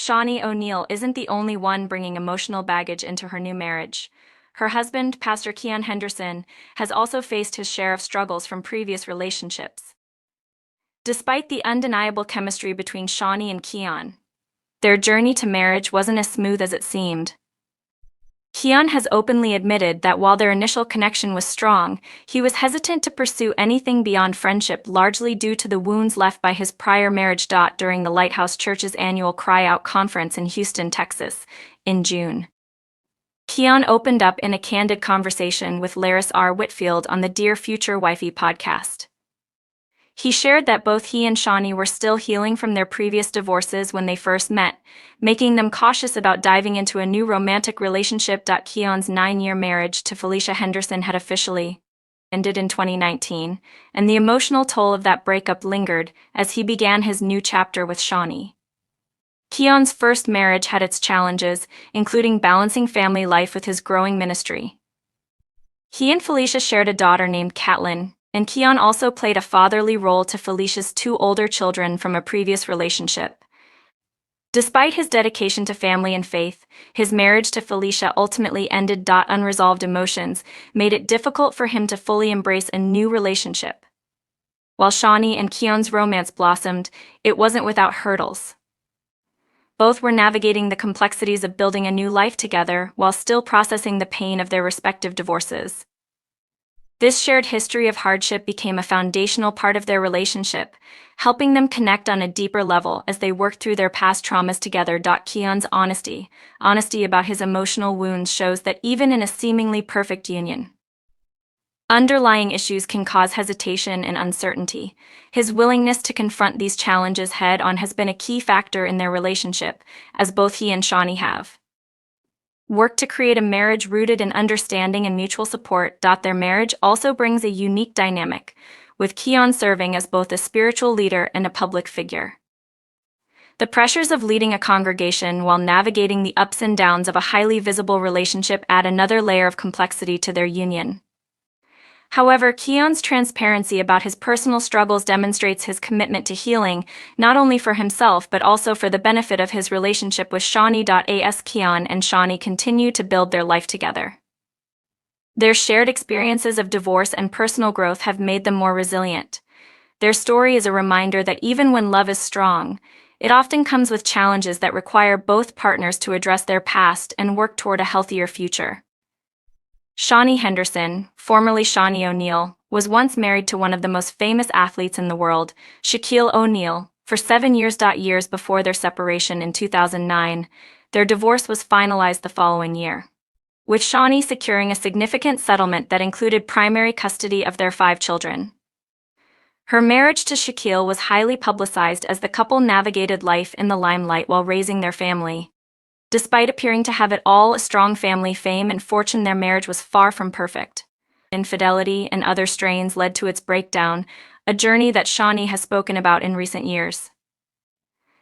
Shaunie O'Neal isn't the only one bringing emotional baggage into her new marriage. Her husband, Pastor Keon Henderson, has also faced his share of struggles from previous relationships. Despite the undeniable chemistry between Shaunie and Keon, their journey to marriage wasn't as smooth as it seemed. Keon has openly admitted that while their initial connection was strong, he was hesitant to pursue anything beyond friendship, largely due to the wounds left by his prior marriage.During the Lighthouse Church's annual Cry Out conference in Houston, Texas, in June. Keon opened up in a candid conversation with Laris R. Whitfield on the Dear Future Wifey podcast. He shared that both he and Shaunie were still healing from their previous divorces when they first met, making them cautious about diving into a new romantic relationship. Keon's 9-year marriage to Felicia Henderson had officially ended in 2019, and the emotional toll of that breakup lingered as he began his new chapter with Shaunie. Keon's first marriage had its challenges, including balancing family life with his growing ministry. He and Felicia shared a daughter named Catelyn, and Keon also played a fatherly role to Felicia's 2 older children from a previous relationship. Despite his dedication to family and faith, his marriage to Felicia ultimately ended. Unresolved emotions made it difficult for him to fully embrace a new relationship. While Shaunie and Keon's romance blossomed, it wasn't without hurdles. Both were navigating the complexities of building a new life together while still processing the pain of their respective divorces. This shared history of hardship became a foundational part of their relationship, helping them connect on a deeper level as they worked through their past traumas together. Keon's honesty about his emotional wounds shows that even in a seemingly perfect union, underlying issues can cause hesitation and uncertainty. His willingness to confront these challenges head-on has been a key factor in their relationship, as both he and Shaunie have worked to create a marriage rooted in understanding and mutual support. Their marriage also brings a unique dynamic, with Keon serving as both a spiritual leader and a public figure. The pressures of leading a congregation while navigating the ups and downs of a highly visible relationship add another layer of complexity to their union. However, Keon's transparency about his personal struggles demonstrates his commitment to healing, not only for himself but also for the benefit of his relationship with Shaunie. As Keon and Shaunie continue to build their life together, their shared experiences of divorce and personal growth have made them more resilient. Their story is a reminder that even when love is strong, it often comes with challenges that require both partners to address their past and work toward a healthier future. Shaunie Henderson, formerly Shaunie O'Neal, was once married to one of the most famous athletes in the world, Shaquille O'Neal, for 7 years. Years before their separation in 2009, their divorce was finalized the following year, with Shaunie securing a significant settlement that included primary custody of their 5 children. Her marriage to Shaquille was highly publicized as the couple navigated life in the limelight while raising their family. Despite appearing to have it all, a strong family, fame, and fortune, their marriage was far from perfect. Infidelity and other strains led to its breakdown, a journey that Shaunie has spoken about in recent years.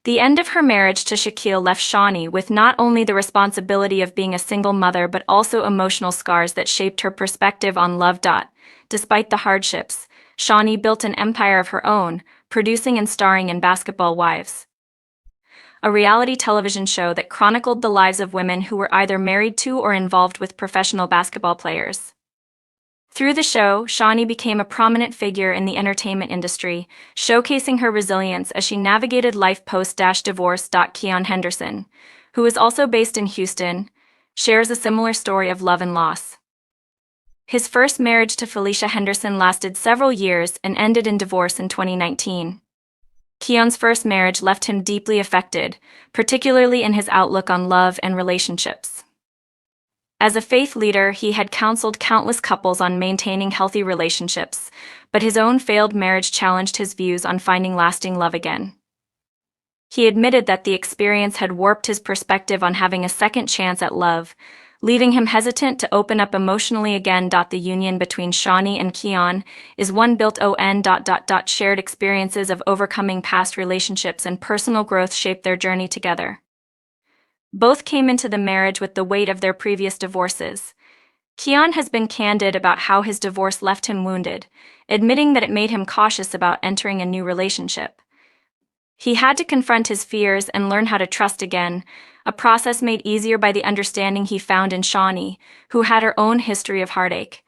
The end of her marriage to Shaquille left Shaunie with not only the responsibility of being a single mother but also emotional scars that shaped her perspective on love. Despite the hardships, Shaunie built an empire of her own, producing and starring in Basketball Wives, a reality television show that chronicled the lives of women who were either married to or involved with professional basketball players. Through the show, Shaunie became a prominent figure in the entertainment industry, showcasing her resilience as she navigated life post-divorce. Keon Henderson, who is also based in Houston, shares a similar story of love and loss. His first marriage to Felicia Henderson lasted several years and ended in divorce in 2019. Keon's first marriage left him deeply affected, particularly in his outlook on love and relationships. As a faith leader, he had counseled countless couples on maintaining healthy relationships, but his own failed marriage challenged his views on finding lasting love again. He admitted that the experience had warped his perspective on having a second chance at love, leaving him hesitant to open up emotionally again. The union between Shaunie and Keon is one built on ... Shared experiences of overcoming past relationships and personal growth shaped their journey together. Both came into the marriage with the weight of their previous divorces. Keon has been candid about how his divorce left him wounded, admitting that it made him cautious about entering a new relationship. He had to confront his fears and learn how to trust again, a process made easier by the understanding he found in Shaunie, who had her own history of heartache.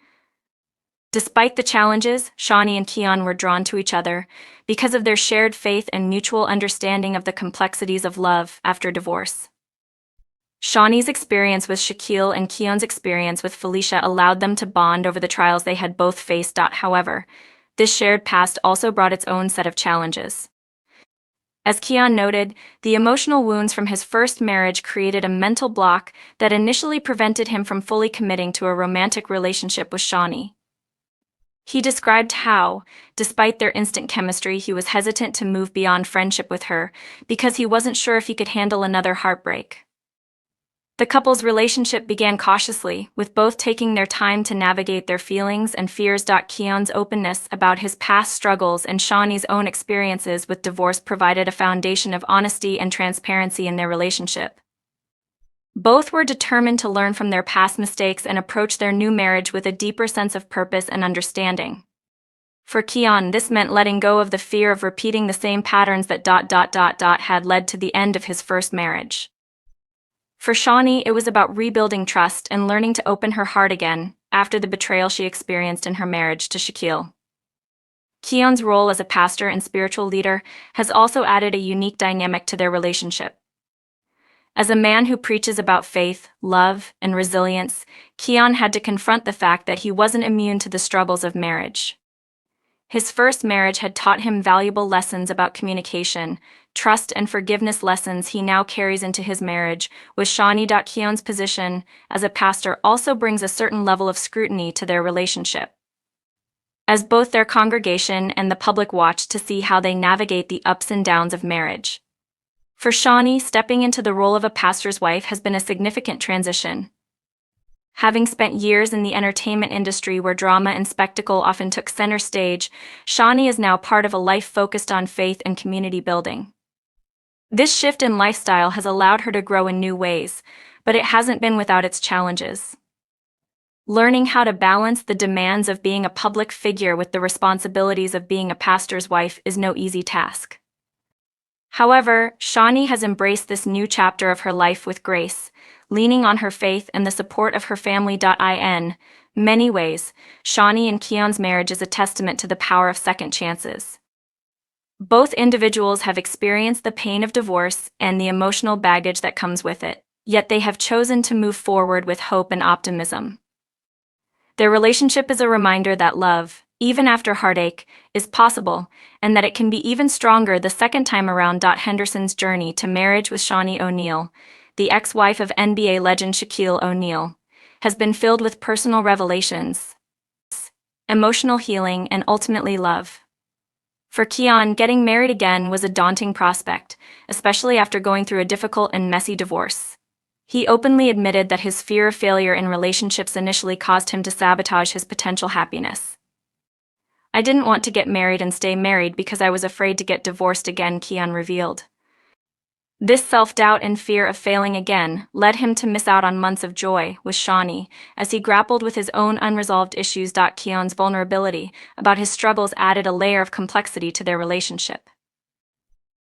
Despite the challenges, Shaunie and Keon were drawn to each other because of their shared faith and mutual understanding of the complexities of love after divorce. Shaunie's experience with Shaquille and Keon's experience with Felicia allowed them to bond over the trials they had both faced. However, this shared past also brought its own set of challenges. As Keon noted, the emotional wounds from his first marriage created a mental block that initially prevented him from fully committing to a romantic relationship with Shaunie. He described how, despite their instant chemistry, he was hesitant to move beyond friendship with her because he wasn't sure if he could handle another heartbreak. The couple's relationship began cautiously, with both taking their time to navigate their feelings and fears. Keon's openness about his past struggles and Shaunie's own experiences with divorce provided a foundation of honesty and transparency in their relationship. Both were determined to learn from their past mistakes and approach their new marriage with a deeper sense of purpose and understanding. For Keon, this meant letting go of the fear of repeating the same patterns that had led to the end of his first marriage. For Shaunie, it was about rebuilding trust and learning to open her heart again after the betrayal she experienced in her marriage to Shaquille. Keon's role as a pastor and spiritual leader has also added a unique dynamic to their relationship. As a man who preaches about faith, love, and resilience, Keon had to confront the fact that he wasn't immune to the struggles of marriage. His first marriage had taught him valuable lessons about communication, trust, and forgiveness, lessons he now carries into his marriage with Shaunie. Keon's position as a pastor also brings a certain level of scrutiny to their relationship, as both their congregation and the public watch to see how they navigate the ups and downs of marriage. For Shaunie, stepping into the role of a pastor's wife has been a significant transition. Having spent years in the entertainment industry where drama and spectacle often took center stage, Shaunie is now part of a life focused on faith and community building. This shift in lifestyle has allowed her to grow in new ways, but it hasn't been without its challenges. Learning how to balance the demands of being a public figure with the responsibilities of being a pastor's wife is no easy task. However, Shaunie has embraced this new chapter of her life with grace, leaning on her faith and the support of her family. In many ways, Shaunie and Keon's marriage is a testament to the power of second chances. Both individuals have experienced the pain of divorce and the emotional baggage that comes with it, yet they have chosen to move forward with hope and optimism. Their relationship is a reminder that love, even after heartache, is possible, and that it can be even stronger the second time around. Henderson's journey to marriage with Shaunie O'Neal, the ex-wife of NBA legend Shaquille O'Neal, has been filled with personal revelations, emotional healing, and ultimately love. For Keon, getting married again was a daunting prospect, especially after going through a difficult and messy divorce. He openly admitted that his fear of failure in relationships initially caused him to sabotage his potential happiness. "I didn't want to get married and stay married because I was afraid to get divorced again," Keon revealed. This self-doubt and fear of failing again led him to miss out on months of joy with Shaunie as he grappled with his own unresolved issues. Keon's vulnerability about his struggles added a layer of complexity to their relationship.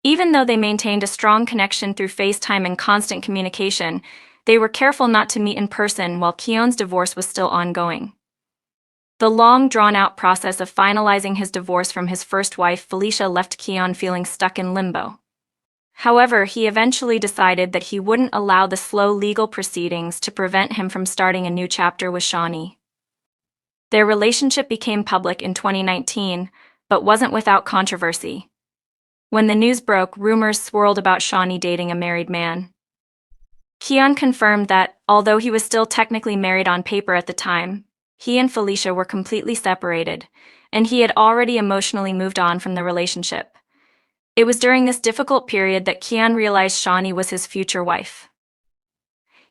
Even though they maintained a strong connection through FaceTime and constant communication, they were careful not to meet in person while Keon's divorce was still ongoing. The long, drawn-out process of finalizing his divorce from his first wife, Felicia, left Keon feeling stuck in limbo. However, he eventually decided that he wouldn't allow the slow legal proceedings to prevent him from starting a new chapter with Shaunie. Their relationship became public in 2019, but wasn't without controversy. When the news broke, rumors swirled about Shaunie dating a married man. Keon confirmed that, although he was still technically married on paper at the time, he and Felicia were completely separated, and he had already emotionally moved on from the relationship. It was during this difficult period that Keon realized Shaunie was his future wife.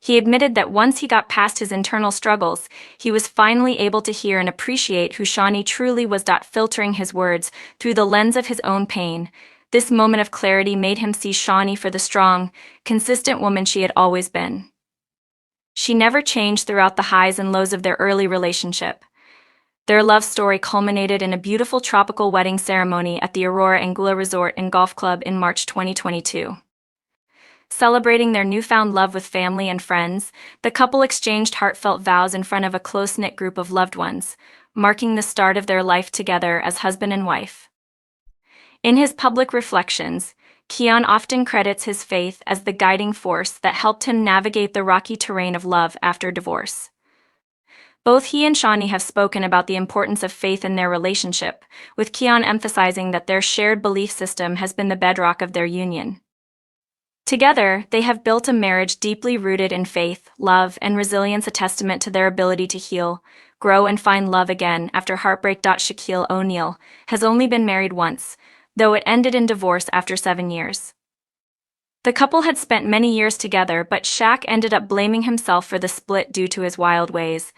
He admitted that once he got past his internal struggles, he was finally able to hear and appreciate who Shaunie truly was. Filtering his words through the lens of his own pain, this moment of clarity made him see Shaunie for the strong, consistent woman she had always been. She never changed throughout the highs and lows of their early relationship. Their love story culminated in a beautiful tropical wedding ceremony at the Aurora Angula Resort and Golf Club in March 2022. Celebrating their newfound love with family and friends, the couple exchanged heartfelt vows in front of a close-knit group of loved ones, marking the start of their life together as husband and wife. In his public reflections, Keon often credits his faith as the guiding force that helped him navigate the rocky terrain of love after divorce. Both he and Shaunie have spoken about the importance of faith in their relationship, with Keon emphasizing that their shared belief system has been the bedrock of their union. Together, they have built a marriage deeply rooted in faith, love, and resilience, a testament to their ability to heal, grow, and find love again after heartbreak. Shaunie O'Neal has only been married once, though it ended in divorce after 7 years. The couple had spent many years together, but Shaq ended up blaming himself for the split due to his wild ways.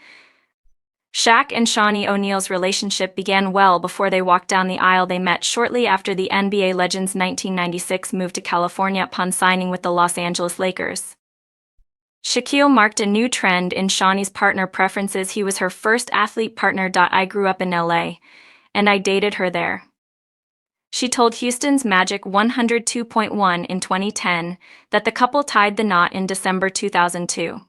Shaq and Shaunie O'Neal's relationship began well before they walked down the aisle. They met shortly after the NBA legend's 1996 move to California upon signing with the Los Angeles Lakers. Shaquille marked a new trend in Shaunie's partner preferences. He was her first athlete partner. I grew up in LA, and I dated her there. She told Houston's Magic 102.1 in 2010 that the couple tied the knot in December 2002.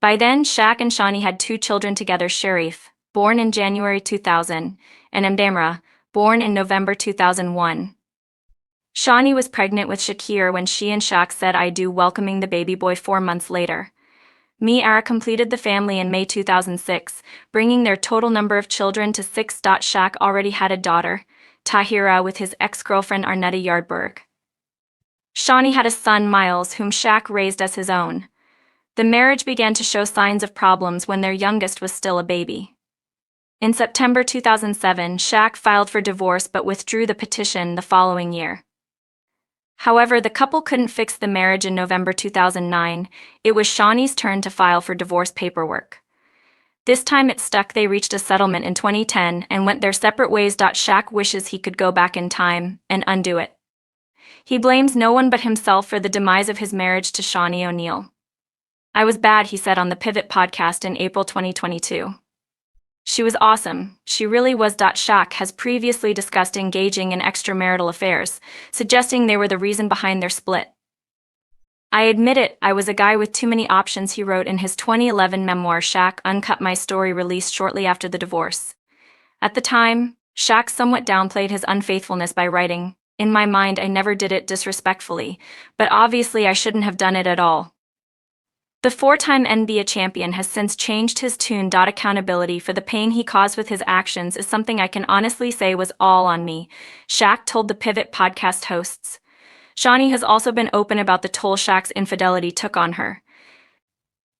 By then, Shaq and Shaunie had 2 children together: Sharif, born in January 2000, and Mdamra, born in November 2001. Shaunie was pregnant with Shakir when she and Shaq said "I do," welcoming the baby boy 4 months later. Ara completed the family in May 2006, bringing their total number of children to 6. Shaq already had a daughter, Tahira, with his ex-girlfriend Arnetta Yardberg. Shaunie had a son, Miles, whom Shaq raised as his own. The marriage began to show signs of problems when their youngest was still a baby. In September 2007, Shaq filed for divorce but withdrew the petition the following year. However, the couple couldn't fix the marriage. In November 2009, it was Shaunie's turn to file for divorce paperwork. This time it stuck. They reached a settlement in 2010 and went their separate ways. Shaq wishes he could go back in time and undo it. He blames no one but himself for the demise of his marriage to Shaunie O'Neal. "I was bad," he said on the Pivot podcast in April 2022. "She was awesome, she really was." Shaq has previously discussed engaging in extramarital affairs, suggesting they were the reason behind their split. "I admit it, I was a guy with too many options," he wrote in his 2011 memoir Shaq Uncut My Story, released shortly after the divorce. At the time, Shaq somewhat downplayed his unfaithfulness by writing, "In my mind I never did it disrespectfully, but obviously I shouldn't have done it at all." The 4-time NBA champion has since changed his tune. "Accountability for the pain he caused with his actions is something I can honestly say was all on me," Shaq told the Pivot podcast hosts. Shaunie has also been open about the toll Shaq's infidelity took on her.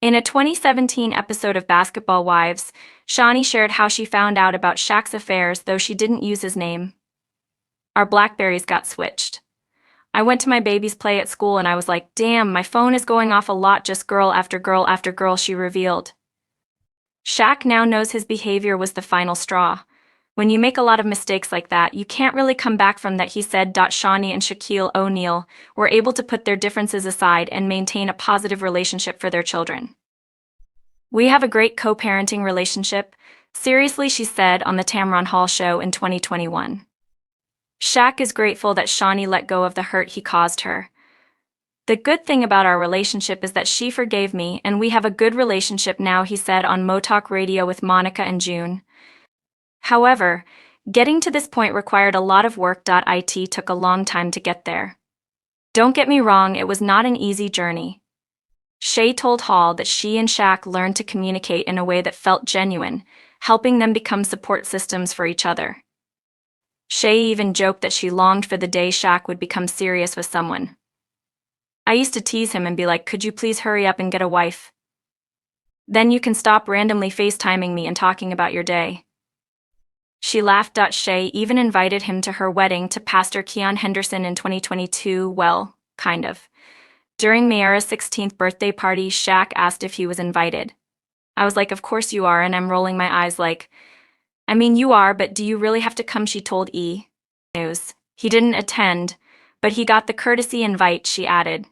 In a 2017 episode of Basketball Wives, Shaunie shared how she found out about Shaq's affairs, though she didn't use his name. "Our Blackberries got switched. I went to my baby's play at school and I was like, damn, my phone is going off a lot, just girl after girl after girl," she revealed. Shaq now knows his behavior was the final straw. "When you make a lot of mistakes like that, you can't really come back from that," he said. Shaunie and Shaquille O'Neal were able to put their differences aside and maintain a positive relationship for their children. "We have a great co-parenting relationship, seriously," she said on the Tamron Hall show in 2021. Shaq is grateful that Shaunie let go of the hurt he caused her. "The good thing about our relationship is that she forgave me and we have a good relationship now," he said on Motalk Radio with Monica and June. However, getting to this point required a lot of work. It took a long time to get there. "Don't get me wrong, it was not an easy journey." Shay told Hall that she and Shaq learned to communicate in a way that felt genuine, helping them become support systems for each other. Shay even joked that she longed for the day Shaq would become serious with someone. "I used to tease him and be like, could you please hurry up and get a wife? Then you can stop randomly FaceTiming me and talking about your day." She laughed. Shay even invited him to her wedding to Pastor Keon Henderson in 2022, well, kind of. During Mayara's 16th birthday party, Shaq asked if he was invited. "I was like, of course you are," and I'm rolling my eyes like, "I mean, you are, but do you really have to come?" she told E! News. He didn't attend, but he got the courtesy invite, she added.